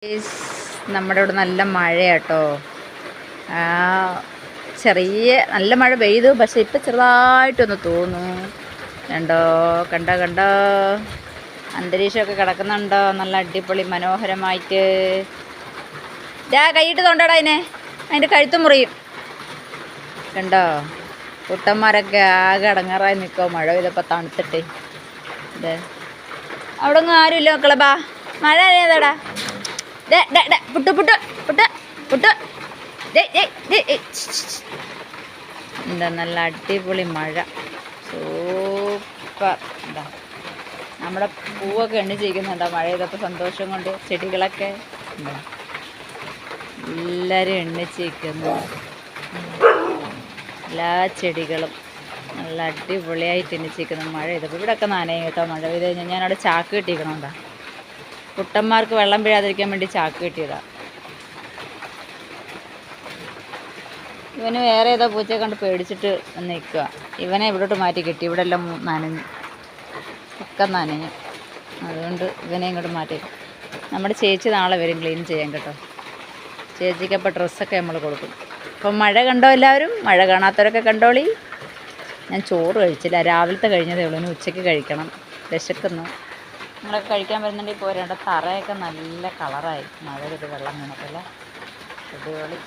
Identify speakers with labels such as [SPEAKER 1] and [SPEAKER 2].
[SPEAKER 1] Is നമ്മുടെ ഇവിടെ നല്ല മഴയാട്ടോ. ചെറിയ നല്ല മഴ പെയ്തു, പക്ഷെ ഇപ്പം ചെറുതായിട്ടൊന്ന് തോന്നുന്നു. കണ്ടോ അന്തരീക്ഷമൊക്കെ കിടക്കുന്നുണ്ടോ? നല്ല അടിപൊളി മനോഹരമായിട്ട്. കൈയിട്ട് തൊണ്ടടാ അതിൻ്റെ കഴുത്ത് മുറിയും. കണ്ടോ, കുട്ടന്മാരൊക്കെ ആകെ അടങ്ങാറായി നിൽക്കുമോ മഴ പെയ്തപ്പോൾ തണുത്തിട്ട്. അതെ, അവിടെ ഒന്നും ആരുമില്ല മക്കളെ. മഴ ഏതാടാ? പുട്ട് പുട്ട് പുട്ട് പുട്ട്. എന്താ നല്ല അടിപൊളി മഴ, സൂപ്പർ. എന്താ നമ്മുടെ പൂവൊക്കെ എണ്ണിച്ചിരിക്കുന്നുണ്ടോ മഴ ചെയ്തപ്പോൾ സന്തോഷം കൊണ്ട്. ചെടികളൊക്കെ എന്താ എല്ലാവരും എണ്ണിച്ചിരിക്കുന്നു. എല്ലാ ചെടികളും നല്ല അടിപൊളിയായിട്ട് എണ്ണിച്ചിരിക്കുന്നു മഴ ചെയ്തപ്പോൾ. ഇവിടെയൊക്കെ നനയും കേട്ടോ മഴ പെയ്ത് കഴിഞ്ഞാൽ. ഞാനവിടെ ചാക്ക് കെട്ടിക്കണോണ്ടാ, കുട്ടന്മാർക്ക് വെള്ളം വീഴാതിരിക്കാൻ വേണ്ടി ചാക്ക് കെട്ടിയതാണ്. ഇവന് വേറെ ഏതോ പൂച്ചയെ കണ്ട് പേടിച്ചിട്ട് നിൽക്കുക. ഇവനെ ഇവിടോട്ട് മാറ്റി കെട്ടി. ഇവിടെ എല്ലാം നനഞ്ഞു, ഒക്കെ നനഞ്ഞു. അതുകൊണ്ട് ഇവനെ ഇങ്ങോട്ട് മാറ്റി. നമ്മുടെ ചേച്ചി നാളെ വരും ക്ലീൻ ചെയ്യാൻ കേട്ടോ. ചേച്ചിക്ക് അപ്പോൾ ഡ്രസ്സൊക്കെ നമ്മൾ കൊടുക്കും. അപ്പം മഴ കണ്ടോ എല്ലാവരും? മഴ കാണാത്തവരൊക്കെ കണ്ടോളി. ഞാൻ ചോറ് കഴിച്ചില്ല, രാവിലത്തെ കഴിഞ്ഞതേ ഉള്ളൂ. ഇനി ഉച്ചയ്ക്ക് കഴിക്കണം, വിശക്കുന്നു. നിങ്ങളൊക്കെ കഴിക്കാൻ വരുന്നുണ്ടെങ്കിൽ പോരേണ്ട. തറയൊക്കെ നല്ല കളറായി മഴ പെയ്ത് വെള്ളം വീണപ്പോൾ. അടിപൊളി.